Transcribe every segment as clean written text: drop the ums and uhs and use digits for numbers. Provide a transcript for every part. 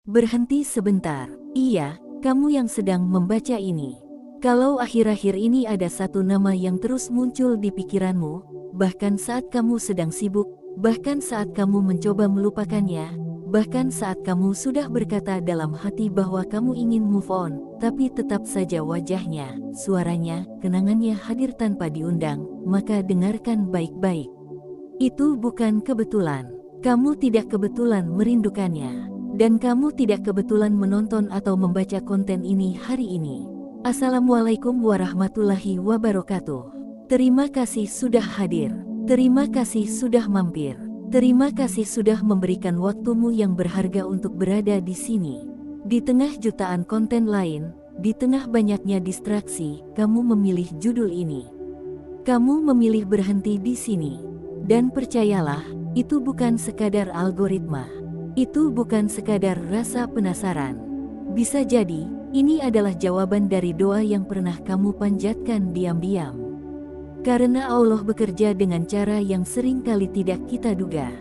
Berhenti sebentar. Iya, kamu yang sedang membaca ini. Kalau akhir-akhir ini ada satu nama yang terus muncul di pikiranmu, bahkan saat kamu sedang sibuk, bahkan saat kamu mencoba melupakannya, bahkan saat kamu sudah berkata dalam hati bahwa kamu ingin move on, tapi tetap saja wajahnya, suaranya, kenangannya hadir tanpa diundang, maka dengarkan baik-baik. Itu bukan kebetulan. Kamu tidak kebetulan merindukannya. Dan kamu tidak kebetulan menonton atau membaca konten ini hari ini. Assalamualaikum warahmatullahi wabarakatuh. Terima kasih sudah hadir. Terima kasih sudah mampir. Terima kasih sudah memberikan waktumu yang berharga untuk berada di sini. Di tengah jutaan konten lain, di tengah banyaknya distraksi, kamu memilih judul ini. Kamu memilih berhenti di sini. Dan percayalah, itu bukan sekadar algoritma. Itu bukan sekadar rasa penasaran. Bisa jadi, ini adalah jawaban dari doa yang pernah kamu panjatkan diam-diam. Karena Allah bekerja dengan cara yang sering kali tidak kita duga.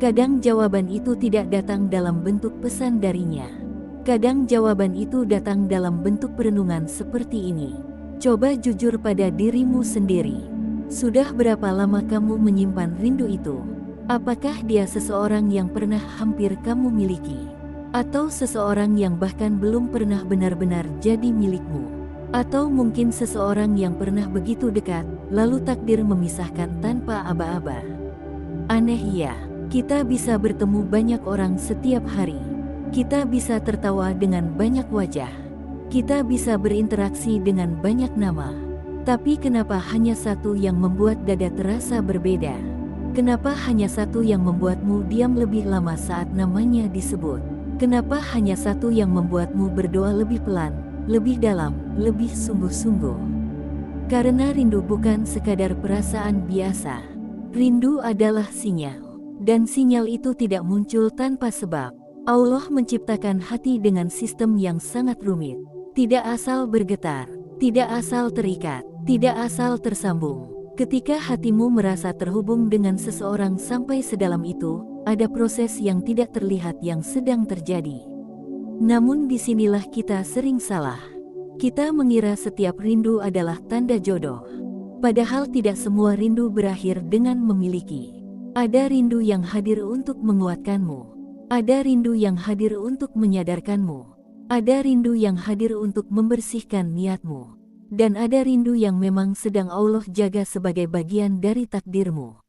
Kadang jawaban itu tidak datang dalam bentuk pesan darinya. Kadang jawaban itu datang dalam bentuk perenungan seperti ini. Coba jujur pada dirimu sendiri. Sudah berapa lama kamu menyimpan rindu itu? Apakah dia seseorang yang pernah hampir kamu miliki? Atau seseorang yang bahkan belum pernah benar-benar jadi milikmu? Atau mungkin seseorang yang pernah begitu dekat, lalu takdir memisahkan tanpa aba-aba? Aneh ya, kita bisa bertemu banyak orang setiap hari. Kita bisa tertawa dengan banyak wajah. Kita bisa berinteraksi dengan banyak nama. Tapi kenapa hanya satu yang membuat dada terasa berbeda? Kenapa hanya satu yang membuatmu diam lebih lama saat namanya disebut? Kenapa hanya satu yang membuatmu berdoa lebih pelan, lebih dalam, lebih sungguh-sungguh? Karena rindu bukan sekadar perasaan biasa. Rindu adalah sinyal. Dan sinyal itu tidak muncul tanpa sebab. Allah menciptakan hati dengan sistem yang sangat rumit. Tidak asal bergetar, tidak asal terikat, tidak asal tersambung. Ketika hatimu merasa terhubung dengan seseorang sampai sedalam itu, ada proses yang tidak terlihat yang sedang terjadi. Namun disinilah kita sering salah. Kita mengira setiap rindu adalah tanda jodoh. Padahal tidak semua rindu berakhir dengan memiliki. Ada rindu yang hadir untuk menguatkanmu. Ada rindu yang hadir untuk menyadarkanmu. Ada rindu yang hadir untuk membersihkan niatmu. Dan ada rindu yang memang sedang Allah jaga sebagai bagian dari takdirmu.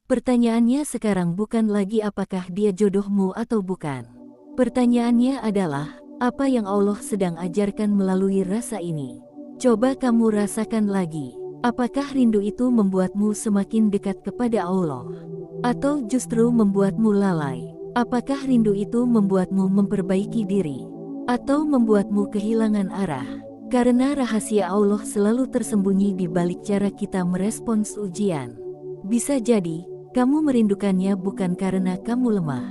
Pertanyaannya sekarang bukan lagi apakah dia jodohmu atau bukan. Pertanyaannya adalah, apa yang Allah sedang ajarkan melalui rasa ini? Coba kamu rasakan lagi. Apakah rindu itu membuatmu semakin dekat kepada Allah? Atau justru membuatmu lalai? Apakah rindu itu membuatmu memperbaiki diri? Atau membuatmu kehilangan arah? Karena rahasia Allah selalu tersembunyi di balik cara kita merespons ujian. Bisa jadi, kamu merindukannya bukan karena kamu lemah.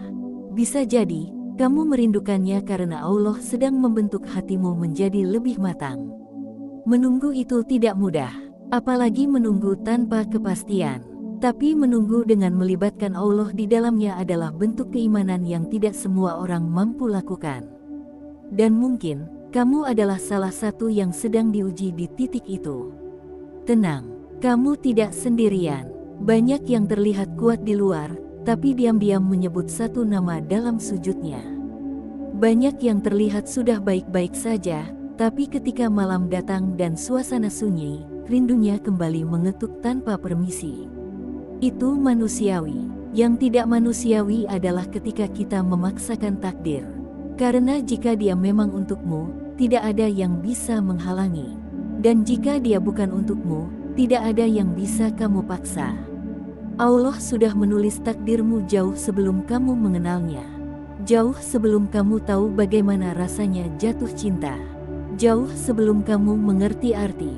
Bisa jadi, kamu merindukannya karena Allah sedang membentuk hatimu menjadi lebih matang. Menunggu itu tidak mudah, apalagi menunggu tanpa kepastian. Tapi menunggu dengan melibatkan Allah di dalamnya adalah bentuk keimanan yang tidak semua orang mampu lakukan. Dan mungkin, kamu adalah salah satu yang sedang diuji di titik itu. Tenang, kamu tidak sendirian. Banyak yang terlihat kuat di luar, tapi diam-diam menyebut satu nama dalam sujudnya. Banyak yang terlihat sudah baik-baik saja, tapi ketika malam datang dan suasana sunyi, rindunya kembali mengetuk tanpa permisi. Itu manusiawi. Yang tidak manusiawi adalah ketika kita memaksakan takdir. Karena jika dia memang untukmu, tidak ada yang bisa menghalangi. Dan jika dia bukan untukmu, tidak ada yang bisa kamu paksa. Allah sudah menulis takdirmu jauh sebelum kamu mengenalnya. Jauh sebelum kamu tahu bagaimana rasanya jatuh cinta. Jauh sebelum kamu mengerti arti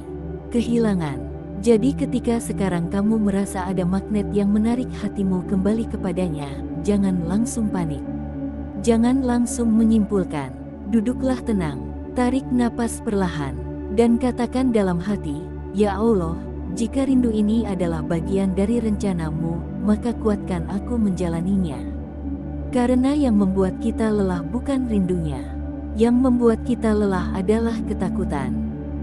kehilangan. Jadi ketika sekarang kamu merasa ada magnet yang menarik hatimu kembali kepadanya, jangan langsung panik. Jangan langsung menyimpulkan. Duduklah tenang, tarik napas perlahan, dan katakan dalam hati, "Ya Allah, jika rindu ini adalah bagian dari rencanamu, maka kuatkan aku menjalaninya." Karena yang membuat kita lelah bukan rindunya. Yang membuat kita lelah adalah ketakutan.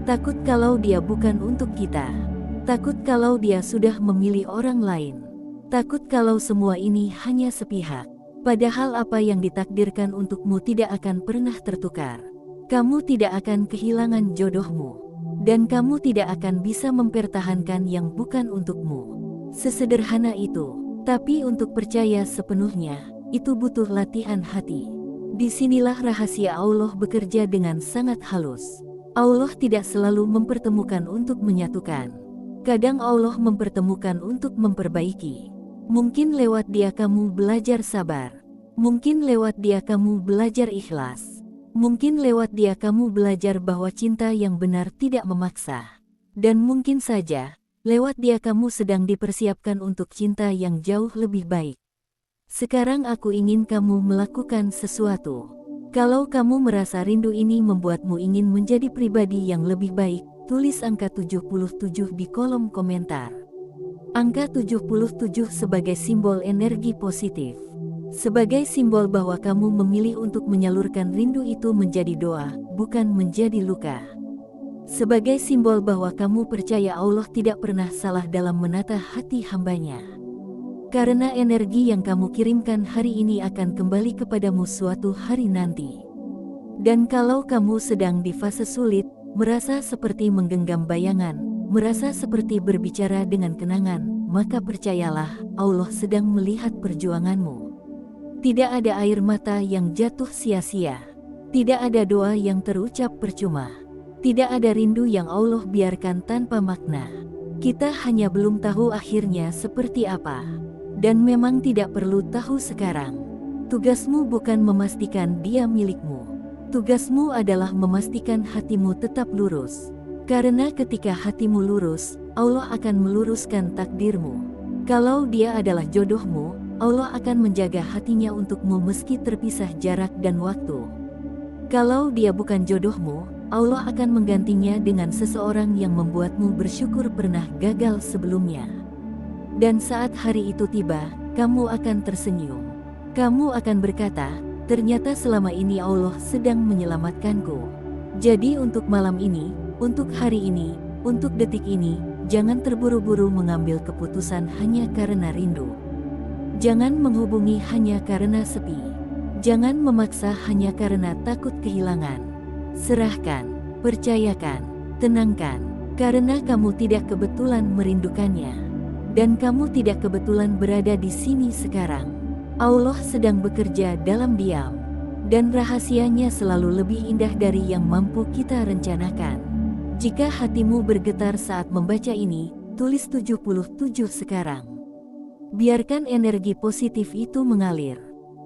Takut kalau dia bukan untuk kita. Takut kalau dia sudah memilih orang lain. Takut kalau semua ini hanya sepihak. Padahal apa yang ditakdirkan untukmu tidak akan pernah tertukar. Kamu tidak akan kehilangan jodohmu. Dan kamu tidak akan bisa mempertahankan yang bukan untukmu. Sesederhana itu. Tapi untuk percaya sepenuhnya, itu butuh latihan hati. Disinilah rahasia Allah bekerja dengan sangat halus. Allah tidak selalu mempertemukan untuk menyatukan. Kadang Allah mempertemukan untuk memperbaiki. Mungkin lewat dia kamu belajar sabar. Mungkin lewat dia kamu belajar ikhlas. Mungkin lewat dia kamu belajar bahwa cinta yang benar tidak memaksa. Dan mungkin saja, lewat dia kamu sedang dipersiapkan untuk cinta yang jauh lebih baik. Sekarang aku ingin kamu melakukan sesuatu. Kalau kamu merasa rindu ini membuatmu ingin menjadi pribadi yang lebih baik, tulis angka 77 di kolom komentar. Angka 77 sebagai simbol energi positif. Sebagai simbol bahwa kamu memilih untuk menyalurkan rindu itu menjadi doa, bukan menjadi luka. Sebagai simbol bahwa kamu percaya Allah tidak pernah salah dalam menata hati hambanya. Karena energi yang kamu kirimkan hari ini akan kembali kepadamu suatu hari nanti. Dan kalau kamu sedang di fase sulit, merasa seperti menggenggam bayangan, merasa seperti berbicara dengan kenangan, maka percayalah, Allah sedang melihat perjuanganmu. Tidak ada air mata yang jatuh sia-sia. Tidak ada doa yang terucap percuma. Tidak ada rindu yang Allah biarkan tanpa makna. Kita hanya belum tahu akhirnya seperti apa. Dan memang tidak perlu tahu sekarang. Tugasmu bukan memastikan dia milikmu. Tugasmu adalah memastikan hatimu tetap lurus. Karena ketika hatimu lurus, Allah akan meluruskan takdirmu. Kalau dia adalah jodohmu, Allah akan menjaga hatinya untukmu meski terpisah jarak dan waktu. Kalau dia bukan jodohmu, Allah akan menggantinya dengan seseorang yang membuatmu bersyukur pernah gagal sebelumnya. Dan saat hari itu tiba, kamu akan tersenyum. Kamu akan berkata, ternyata selama ini Allah sedang menyelamatkanku. Jadi untuk malam ini, untuk hari ini, untuk detik ini, jangan terburu-buru mengambil keputusan hanya karena rindu. Jangan menghubungi hanya karena sepi. Jangan memaksa hanya karena takut kehilangan. Serahkan, percayakan, tenangkan, karena kamu tidak kebetulan merindukannya. Dan kamu tidak kebetulan berada di sini sekarang. Allah sedang bekerja dalam diam. Dan rahasianya selalu lebih indah dari yang mampu kita rencanakan. Jika hatimu bergetar saat membaca ini, tulis 77 sekarang. Biarkan energi positif itu mengalir.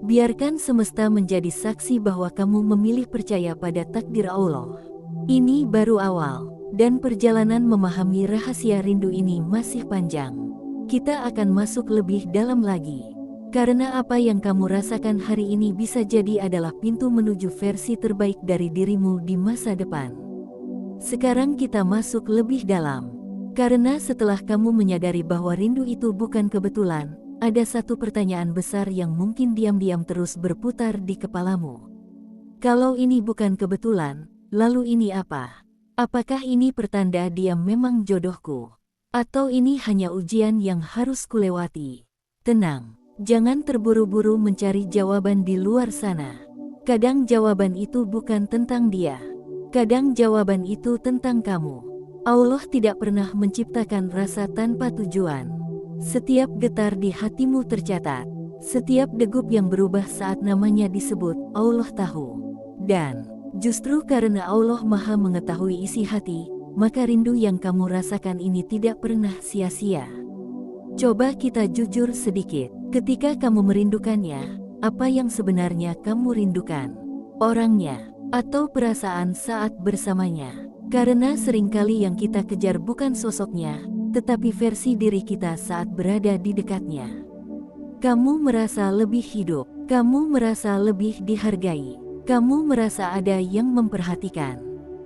Biarkan semesta menjadi saksi bahwa kamu memilih percaya pada takdir Allah. Ini baru awal, dan perjalanan memahami rahasia rindu ini masih panjang. Kita akan masuk lebih dalam lagi. Karena apa yang kamu rasakan hari ini bisa jadi adalah pintu menuju versi terbaik dari dirimu di masa depan. Sekarang kita masuk lebih dalam. Karena setelah kamu menyadari bahwa rindu itu bukan kebetulan, ada satu pertanyaan besar yang mungkin diam-diam terus berputar di kepalamu. Kalau ini bukan kebetulan, lalu ini apa? Apakah ini pertanda dia memang jodohku? Atau ini hanya ujian yang harus kulewati? Tenang, jangan terburu-buru mencari jawaban di luar sana. Kadang jawaban itu bukan tentang dia. Kadang jawaban itu tentang kamu. Allah tidak pernah menciptakan rasa tanpa tujuan. Setiap getar di hatimu tercatat. Setiap degup yang berubah saat namanya disebut, Allah tahu. Dan, justru karena Allah Maha mengetahui isi hati, maka rindu yang kamu rasakan ini tidak pernah sia-sia. Coba kita jujur sedikit. Ketika kamu merindukannya, apa yang sebenarnya kamu rindukan? Orangnya, atau perasaan saat bersamanya? Karena seringkali yang kita kejar bukan sosoknya, tetapi versi diri kita saat berada di dekatnya. Kamu merasa lebih hidup, kamu merasa lebih dihargai, kamu merasa ada yang memperhatikan.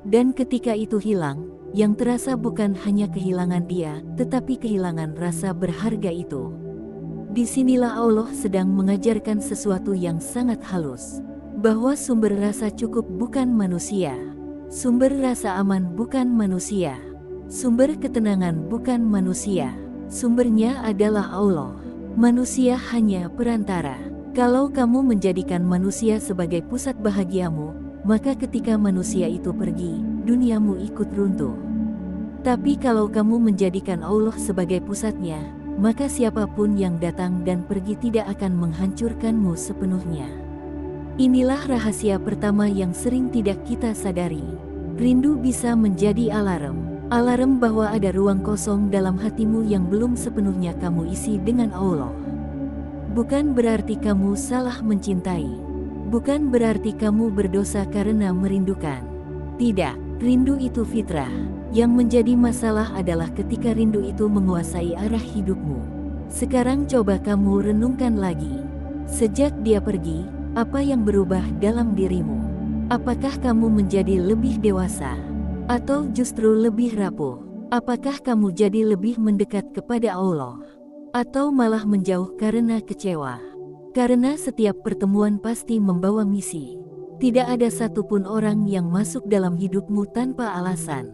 Dan ketika itu hilang, yang terasa bukan hanya kehilangan dia, tetapi kehilangan rasa berharga itu. Disinilah Allah sedang mengajarkan sesuatu yang sangat halus. Bahwa sumber rasa cukup bukan manusia. Sumber rasa aman bukan manusia. Sumber ketenangan bukan manusia. Sumbernya adalah Allah. Manusia hanya perantara. Kalau kamu menjadikan manusia sebagai pusat bahagiamu, maka ketika manusia itu pergi, duniamu ikut runtuh. Tapi kalau kamu menjadikan Allah sebagai pusatnya, maka siapapun yang datang dan pergi tidak akan menghancurkanmu sepenuhnya. Inilah rahasia pertama yang sering tidak kita sadari. Rindu bisa menjadi alarm. Alarm bahwa ada ruang kosong dalam hatimu yang belum sepenuhnya kamu isi dengan Allah. Bukan berarti kamu salah mencintai. Bukan berarti kamu berdosa karena merindukan. Tidak, rindu itu fitrah. Yang menjadi masalah adalah ketika rindu itu menguasai arah hidupmu. Sekarang coba kamu renungkan lagi. Sejak dia pergi, apa yang berubah dalam dirimu? Apakah kamu menjadi lebih dewasa? Atau justru lebih rapuh? Apakah kamu jadi lebih mendekat kepada Allah? Atau malah menjauh karena kecewa? Karena setiap pertemuan pasti membawa misi. Tidak ada satupun orang yang masuk dalam hidupmu tanpa alasan.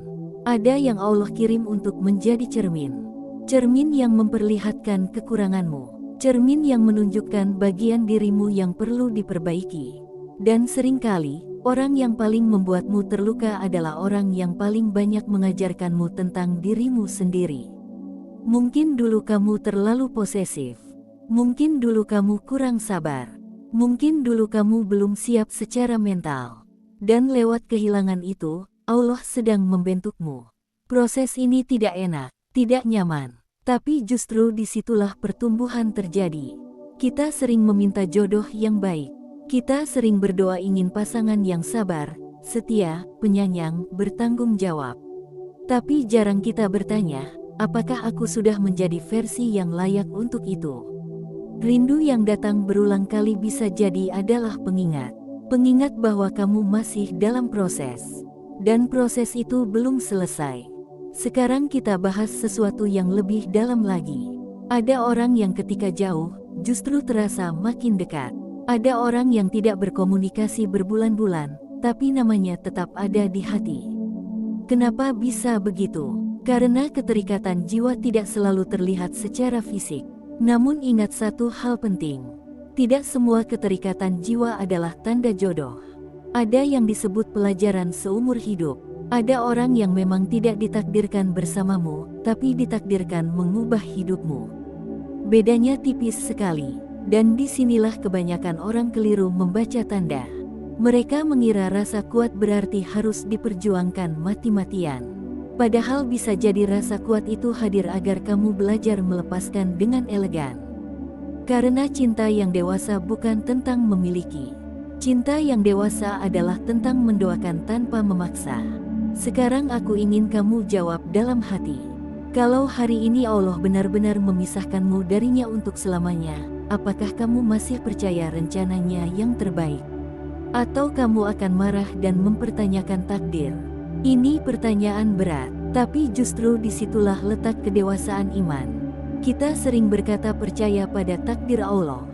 Ada yang Allah kirim untuk menjadi cermin. Cermin yang memperlihatkan kekuranganmu. Cermin yang menunjukkan bagian dirimu yang perlu diperbaiki. Dan seringkali, orang yang paling membuatmu terluka adalah orang yang paling banyak mengajarkanmu tentang dirimu sendiri. Mungkin dulu kamu terlalu posesif. Mungkin dulu kamu kurang sabar. Mungkin dulu kamu belum siap secara mental. Dan lewat kehilangan itu, Allah sedang membentukmu. Proses ini tidak enak, tidak nyaman. Tapi justru disitulah pertumbuhan terjadi. Kita sering meminta jodoh yang baik. Kita sering berdoa ingin pasangan yang sabar, setia, penyayang, bertanggung jawab. Tapi jarang kita bertanya, apakah aku sudah menjadi versi yang layak untuk itu? Rindu yang datang berulang kali bisa jadi adalah pengingat. Pengingat bahwa kamu masih dalam proses. Dan proses itu belum selesai. Sekarang kita bahas sesuatu yang lebih dalam lagi. Ada orang yang ketika jauh, justru terasa makin dekat. Ada orang yang tidak berkomunikasi berbulan-bulan, tapi namanya tetap ada di hati. Kenapa bisa begitu? Karena keterikatan jiwa tidak selalu terlihat secara fisik. Namun ingat satu hal penting. Tidak semua keterikatan jiwa adalah tanda jodoh. Ada yang disebut pelajaran seumur hidup. Ada orang yang memang tidak ditakdirkan bersamamu, tapi ditakdirkan mengubah hidupmu. Bedanya tipis sekali, dan disinilah kebanyakan orang keliru membaca tanda. Mereka mengira rasa kuat berarti harus diperjuangkan mati-matian. Padahal bisa jadi rasa kuat itu hadir agar kamu belajar melepaskan dengan elegan. Karena cinta yang dewasa bukan tentang memiliki. Cinta yang dewasa adalah tentang mendoakan tanpa memaksa. Sekarang aku ingin kamu jawab dalam hati. Kalau hari ini Allah benar-benar memisahkanmu darinya untuk selamanya, apakah kamu masih percaya rencananya yang terbaik? Atau kamu akan marah dan mempertanyakan takdir? Ini pertanyaan berat, tapi justru disitulah letak kedewasaan iman. Kita sering berkata percaya pada takdir Allah.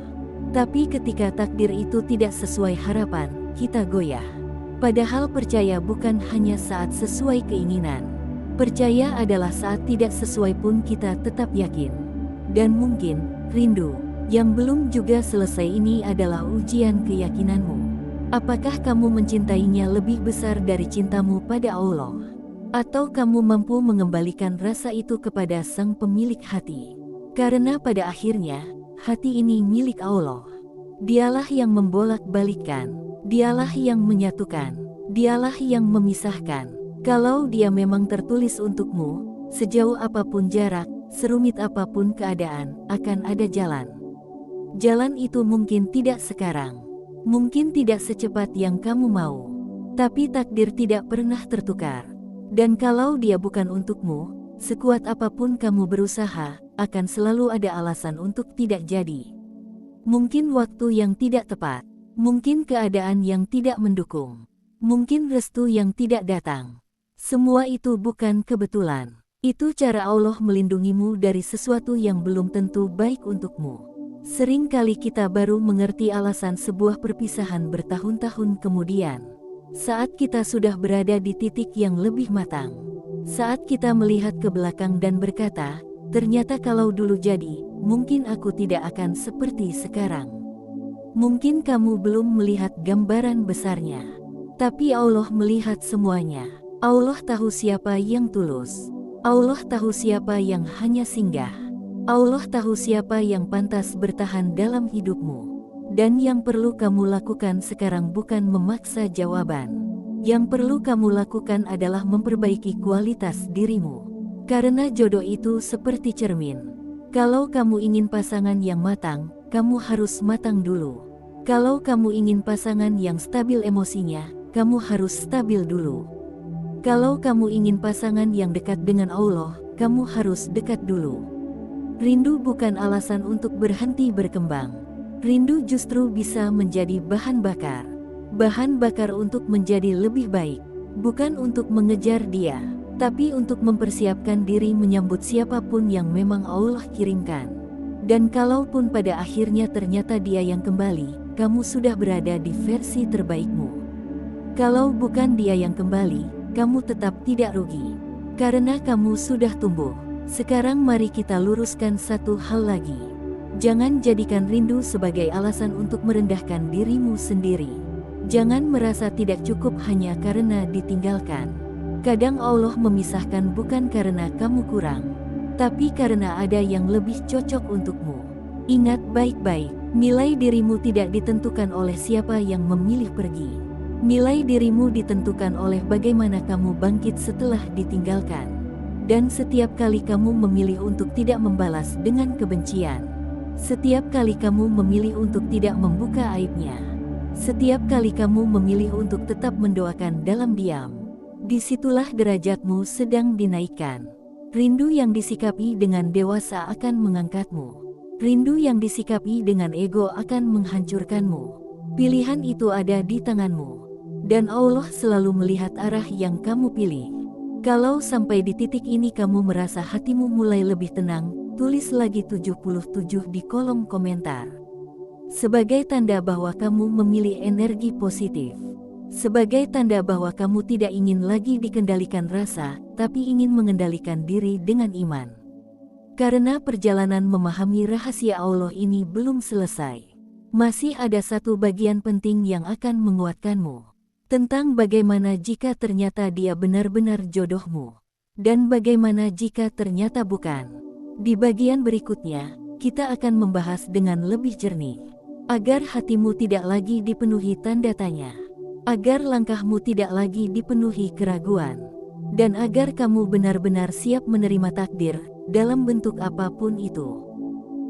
Tapi ketika takdir itu tidak sesuai harapan, kita goyah. Padahal percaya bukan hanya saat sesuai keinginan. Percaya adalah saat tidak sesuai pun kita tetap yakin. Dan mungkin, rindu, yang belum juga selesai ini adalah ujian keyakinanmu. Apakah kamu mencintainya lebih besar dari cintamu pada Allah? Atau kamu mampu mengembalikan rasa itu kepada Sang Pemilik hati? Karena pada akhirnya, hati ini milik Allah. Dialah yang membolak-balikkan, dialah yang menyatukan, dialah yang memisahkan. Kalau dia memang tertulis untukmu, sejauh apapun jarak, serumit apapun keadaan, akan ada jalan. Jalan itu mungkin tidak sekarang, mungkin tidak secepat yang kamu mau, tapi takdir tidak pernah tertukar. Dan kalau dia bukan untukmu, sekuat apapun kamu berusaha, akan selalu ada alasan untuk tidak jadi. Mungkin waktu yang tidak tepat, mungkin keadaan yang tidak mendukung, mungkin restu yang tidak datang. Semua itu bukan kebetulan. Itu cara Allah melindungimu dari sesuatu yang belum tentu baik untukmu. Sering kali kita baru mengerti alasan sebuah perpisahan bertahun-tahun kemudian. Saat kita sudah berada di titik yang lebih matang. Saat kita melihat ke belakang dan berkata, ternyata kalau dulu jadi, mungkin aku tidak akan seperti sekarang. Mungkin kamu belum melihat gambaran besarnya. Tapi Allah melihat semuanya. Allah tahu siapa yang tulus. Allah tahu siapa yang hanya singgah. Allah tahu siapa yang pantas bertahan dalam hidupmu. Dan yang perlu kamu lakukan sekarang bukan memaksa jawaban. Yang perlu kamu lakukan adalah memperbaiki kualitas dirimu. Karena jodoh itu seperti cermin. Kalau kamu ingin pasangan yang matang, kamu harus matang dulu. Kalau kamu ingin pasangan yang stabil emosinya, kamu harus stabil dulu. Kalau kamu ingin pasangan yang dekat dengan Allah, kamu harus dekat dulu. Rindu bukan alasan untuk berhenti berkembang. Rindu justru bisa menjadi bahan bakar. Bahan bakar untuk menjadi lebih baik. Bukan untuk mengejar dia, tapi untuk mempersiapkan diri menyambut siapapun yang memang Allah kirimkan. Dan kalaupun pada akhirnya ternyata dia yang kembali, kamu sudah berada di versi terbaikmu. Kalau bukan dia yang kembali, kamu tetap tidak rugi. Karena kamu sudah tumbuh. Sekarang mari kita luruskan satu hal lagi. Jangan jadikan rindu sebagai alasan untuk merendahkan dirimu sendiri. Jangan merasa tidak cukup hanya karena ditinggalkan. Kadang Allah memisahkan bukan karena kamu kurang, tapi karena ada yang lebih cocok untukmu. Ingat baik-baik, nilai dirimu tidak ditentukan oleh siapa yang memilih pergi. Nilai dirimu ditentukan oleh bagaimana kamu bangkit setelah ditinggalkan. Dan setiap kali kamu memilih untuk tidak membalas dengan kebencian, setiap kali kamu memilih untuk tidak membuka aibnya, setiap kali kamu memilih untuk tetap mendoakan dalam diam, disitulah derajatmu sedang dinaikkan. Rindu yang disikapi dengan dewasa akan mengangkatmu. Rindu yang disikapi dengan ego akan menghancurkanmu. Pilihan itu ada di tanganmu. Dan Allah selalu melihat arah yang kamu pilih. Kalau sampai di titik ini kamu merasa hatimu mulai lebih tenang, tulis lagi 77 di kolom komentar. Sebagai tanda bahwa kamu memilih energi positif. Sebagai tanda bahwa kamu tidak ingin lagi dikendalikan rasa, tapi ingin mengendalikan diri dengan iman. Karena perjalanan memahami rahasia Allah ini belum selesai. Masih ada satu bagian penting yang akan menguatkanmu. Tentang bagaimana jika ternyata dia benar-benar jodohmu. Dan bagaimana jika ternyata bukan. Di bagian berikutnya, kita akan membahas dengan lebih jernih. Agar hatimu tidak lagi dipenuhi tanda tanya. Agar langkahmu tidak lagi dipenuhi keraguan. Dan agar kamu benar-benar siap menerima takdir, dalam bentuk apapun itu.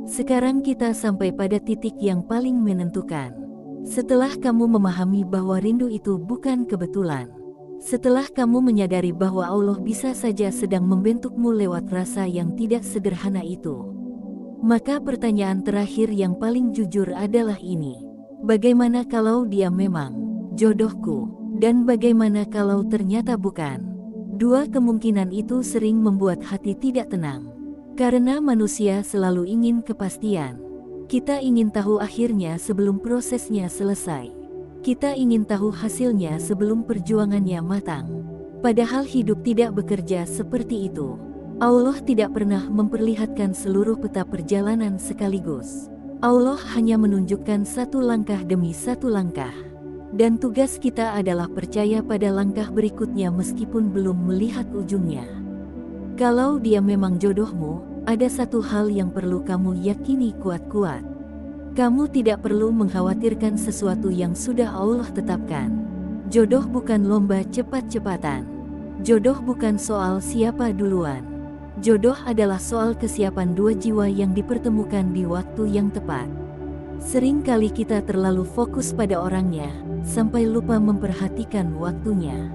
Sekarang kita sampai pada titik yang paling menentukan. Setelah kamu memahami bahwa rindu itu bukan kebetulan. Setelah kamu menyadari bahwa Allah bisa saja sedang membentukmu lewat rasa yang tidak sederhana itu. Maka pertanyaan terakhir yang paling jujur adalah ini. Bagaimana kalau dia memang jodohku? Dan bagaimana kalau ternyata bukan? Dua kemungkinan itu sering membuat hati tidak tenang. Karena manusia selalu ingin kepastian. Kita ingin tahu akhirnya sebelum prosesnya selesai. Kita ingin tahu hasilnya sebelum perjuangannya matang. Padahal hidup tidak bekerja seperti itu. Allah tidak pernah memperlihatkan seluruh peta perjalanan sekaligus. Allah hanya menunjukkan satu langkah demi satu langkah. Dan tugas kita adalah percaya pada langkah berikutnya meskipun belum melihat ujungnya. Kalau dia memang jodohmu, ada satu hal yang perlu kamu yakini kuat-kuat. Kamu tidak perlu mengkhawatirkan sesuatu yang sudah Allah tetapkan. Jodoh bukan lomba cepat-cepatan. Jodoh bukan soal siapa duluan. Jodoh adalah soal kesiapan dua jiwa yang dipertemukan di waktu yang tepat. Sering kali kita terlalu fokus pada orangnya, sampai lupa memperhatikan waktunya.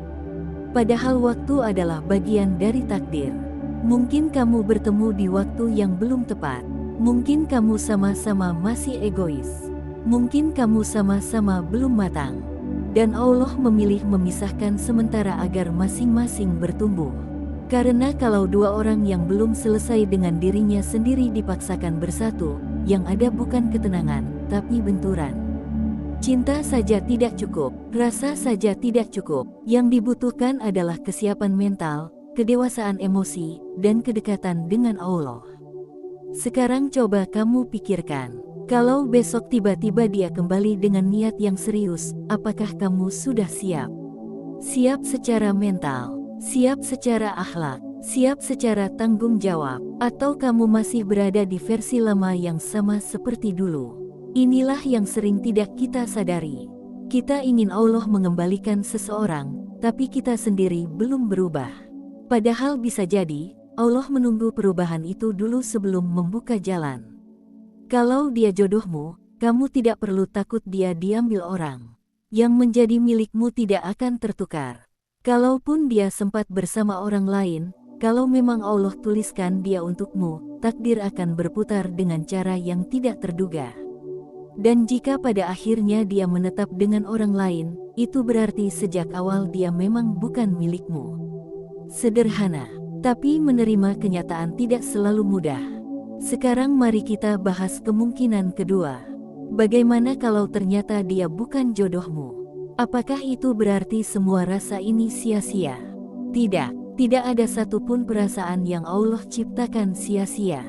Padahal waktu adalah bagian dari takdir. Mungkin kamu bertemu di waktu yang belum tepat. Mungkin kamu sama-sama masih egois. Mungkin kamu sama-sama belum matang. Dan Allah memilih memisahkan sementara agar masing-masing bertumbuh. Karena kalau dua orang yang belum selesai dengan dirinya sendiri dipaksakan bersatu, yang ada bukan ketenangan, tapi benturan. Cinta saja tidak cukup, rasa saja tidak cukup. Yang dibutuhkan adalah kesiapan mental, kedewasaan emosi, dan kedekatan dengan Allah. Sekarang coba kamu pikirkan, kalau besok tiba-tiba dia kembali dengan niat yang serius, apakah kamu sudah siap? Siap secara mental, siap secara akhlak, siap secara tanggung jawab, atau kamu masih berada di versi lama yang sama seperti dulu? Inilah yang sering tidak kita sadari. Kita ingin Allah mengembalikan seseorang, tapi kita sendiri belum berubah. Padahal bisa jadi, Allah menunggu perubahan itu dulu sebelum membuka jalan. Kalau dia jodohmu, kamu tidak perlu takut dia diambil orang. Yang menjadi milikmu tidak akan tertukar. Kalaupun dia sempat bersama orang lain, kalau memang Allah tuliskan dia untukmu, takdir akan berputar dengan cara yang tidak terduga. Dan jika pada akhirnya dia menetap dengan orang lain, itu berarti sejak awal dia memang bukan milikmu. Sederhana, tapi menerima kenyataan tidak selalu mudah. Sekarang mari kita bahas kemungkinan kedua. Bagaimana kalau ternyata dia bukan jodohmu? Apakah itu berarti semua rasa ini sia-sia? Tidak, tidak ada satupun perasaan yang Allah ciptakan sia-sia.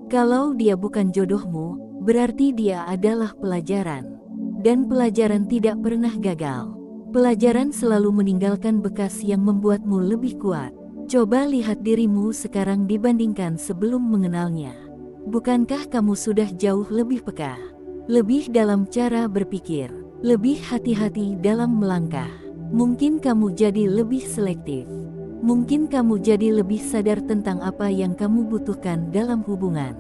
Kalau dia bukan jodohmu, berarti dia adalah pelajaran. Dan pelajaran tidak pernah gagal. Pelajaran selalu meninggalkan bekas yang membuatmu lebih kuat. Coba lihat dirimu sekarang dibandingkan sebelum mengenalnya. Bukankah kamu sudah jauh lebih peka? Lebih dalam cara berpikir, lebih hati-hati dalam melangkah. Mungkin kamu jadi lebih selektif. Mungkin kamu jadi lebih sadar tentang apa yang kamu butuhkan dalam hubungan.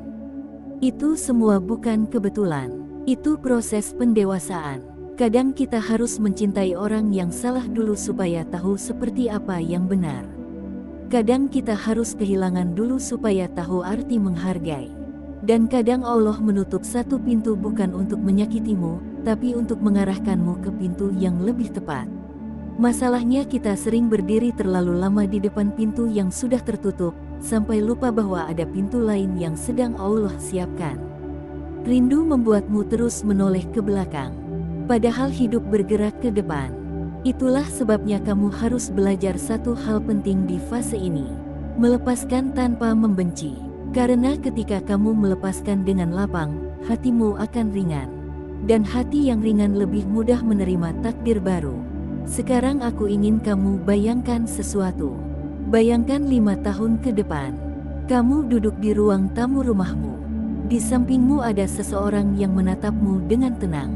Itu semua bukan kebetulan. Itu proses pendewasaan. Kadang kita harus mencintai orang yang salah dulu supaya tahu seperti apa yang benar. Kadang kita harus kehilangan dulu supaya tahu arti menghargai. Dan kadang Allah menutup satu pintu bukan untuk menyakitimu, tapi untuk mengarahkanmu ke pintu yang lebih tepat. Masalahnya kita sering berdiri terlalu lama di depan pintu yang sudah tertutup, sampai lupa bahwa ada pintu lain yang sedang Allah siapkan. Rindu membuatmu terus menoleh ke belakang, padahal hidup bergerak ke depan. Itulah sebabnya kamu harus belajar satu hal penting di fase ini. Melepaskan tanpa membenci. Karena ketika kamu melepaskan dengan lapang, hatimu akan ringan. Dan hati yang ringan lebih mudah menerima takdir baru. Sekarang aku ingin kamu bayangkan sesuatu. Bayangkan 5 tahun ke depan. Kamu duduk di ruang tamu rumahmu. Di sampingmu ada seseorang yang menatapmu dengan tenang.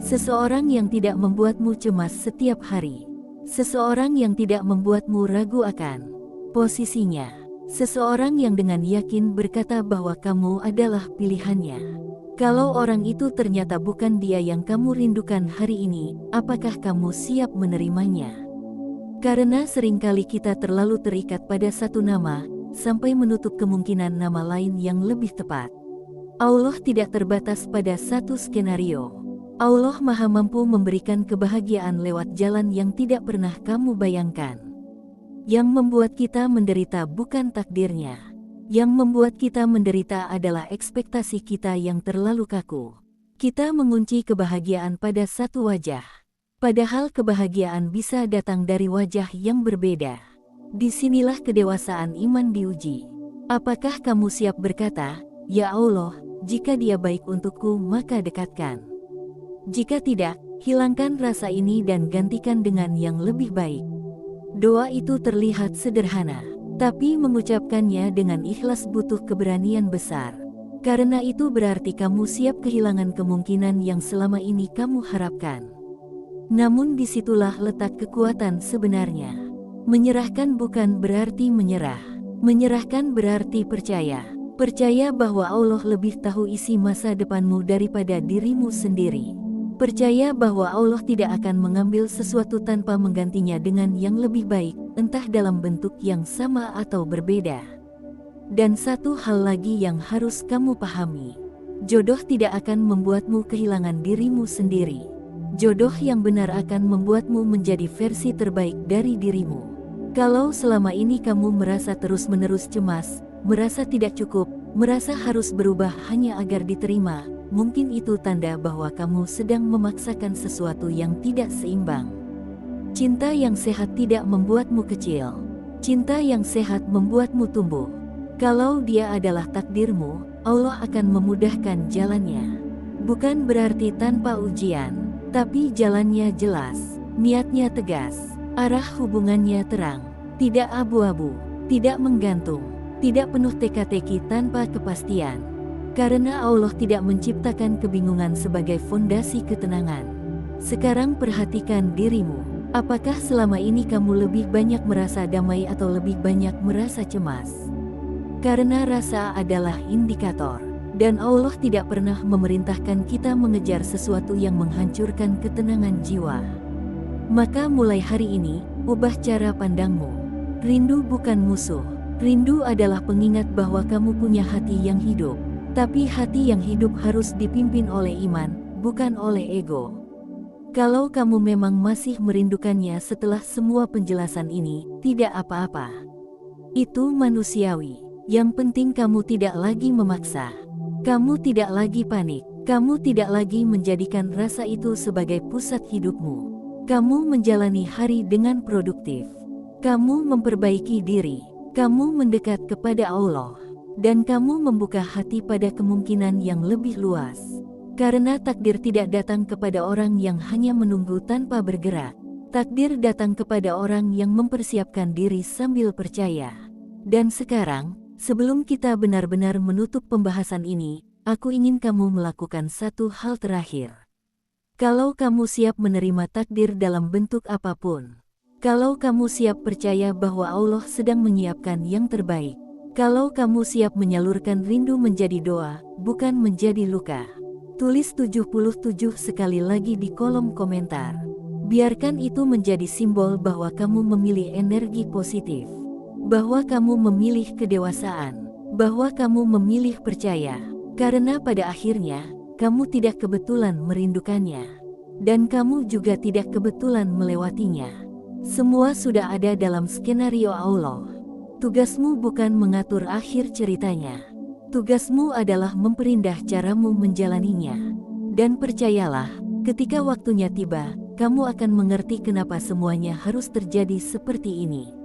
Seseorang yang tidak membuatmu cemas setiap hari. Seseorang yang tidak membuatmu ragu akan posisinya. Seseorang yang dengan yakin berkata bahwa kamu adalah pilihannya. Kalau orang itu ternyata bukan dia yang kamu rindukan hari ini, apakah kamu siap menerimanya? Karena seringkali kita terlalu terikat pada satu nama, sampai menutup kemungkinan nama lain yang lebih tepat. Allah tidak terbatas pada satu skenario. Allah Maha Mampu memberikan kebahagiaan lewat jalan yang tidak pernah kamu bayangkan. Yang membuat kita menderita bukan takdirnya. Yang membuat kita menderita adalah ekspektasi kita yang terlalu kaku. Kita mengunci kebahagiaan pada satu wajah. Padahal kebahagiaan bisa datang dari wajah yang berbeda. Disinilah kedewasaan iman diuji. Apakah kamu siap berkata, "Ya Allah, jika dia baik untukku maka dekatkan. Jika tidak, hilangkan rasa ini dan gantikan dengan yang lebih baik." Doa itu terlihat sederhana, tapi mengucapkannya dengan ikhlas butuh keberanian besar. Karena itu berarti kamu siap kehilangan kemungkinan yang selama ini kamu harapkan. Namun disitulah letak kekuatan sebenarnya. Menyerahkan bukan berarti menyerah. Menyerahkan berarti percaya. Percaya bahwa Allah lebih tahu isi masa depanmu daripada dirimu sendiri. Percaya bahwa Allah tidak akan mengambil sesuatu tanpa menggantinya dengan yang lebih baik, entah dalam bentuk yang sama atau berbeda. Dan satu hal lagi yang harus kamu pahami. Jodoh tidak akan membuatmu kehilangan dirimu sendiri. Jodoh yang benar akan membuatmu menjadi versi terbaik dari dirimu. Kalau selama ini kamu merasa terus-menerus cemas, merasa tidak cukup, merasa harus berubah hanya agar diterima, mungkin itu tanda bahwa kamu sedang memaksakan sesuatu yang tidak seimbang. Cinta yang sehat tidak membuatmu kecil. Cinta yang sehat membuatmu tumbuh. Kalau dia adalah takdirmu, Allah akan memudahkan jalannya. Bukan berarti tanpa ujian, tapi jalannya jelas, niatnya tegas, arah hubungannya terang, tidak abu-abu, tidak menggantung, tidak penuh teka-teki tanpa kepastian. Karena Allah tidak menciptakan kebingungan sebagai fondasi ketenangan. Sekarang perhatikan dirimu. Apakah selama ini kamu lebih banyak merasa damai atau lebih banyak merasa cemas? Karena rasa adalah indikator, dan Allah tidak pernah memerintahkan kita mengejar sesuatu yang menghancurkan ketenangan jiwa. Maka mulai hari ini, ubah cara pandangmu. Rindu bukan musuh. Rindu adalah pengingat bahwa kamu punya hati yang hidup. Tapi hati yang hidup harus dipimpin oleh iman, bukan oleh ego. Kalau kamu memang masih merindukannya setelah semua penjelasan ini, tidak apa-apa. Itu manusiawi. Yang penting kamu tidak lagi memaksa. Kamu tidak lagi panik. Kamu tidak lagi menjadikan rasa itu sebagai pusat hidupmu. Kamu menjalani hari dengan produktif. Kamu memperbaiki diri. Kamu mendekat kepada Allah. Dan kamu membuka hati pada kemungkinan yang lebih luas. Karena takdir tidak datang kepada orang yang hanya menunggu tanpa bergerak. Takdir datang kepada orang yang mempersiapkan diri sambil percaya. Dan sekarang, sebelum kita benar-benar menutup pembahasan ini, aku ingin kamu melakukan satu hal terakhir. Kalau kamu siap menerima takdir dalam bentuk apapun, kalau kamu siap percaya bahwa Allah sedang menyiapkan yang terbaik, kalau kamu siap menyalurkan rindu menjadi doa, bukan menjadi luka, tulis 77 sekali lagi di kolom komentar. Biarkan itu menjadi simbol bahwa kamu memilih energi positif, bahwa kamu memilih kedewasaan, bahwa kamu memilih percaya, karena pada akhirnya, kamu tidak kebetulan merindukannya, dan kamu juga tidak kebetulan melewatinya. Semua sudah ada dalam skenario Allah. Tugasmu bukan mengatur akhir ceritanya. Tugasmu adalah memperindah caramu menjalaninya. Dan percayalah, ketika waktunya tiba, kamu akan mengerti kenapa semuanya harus terjadi seperti ini.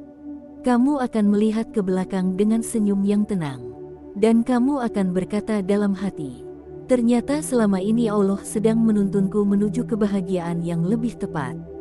Kamu akan melihat ke belakang dengan senyum yang tenang. Dan kamu akan berkata dalam hati, ternyata selama ini Allah sedang menuntunku menuju kebahagiaan yang lebih tepat.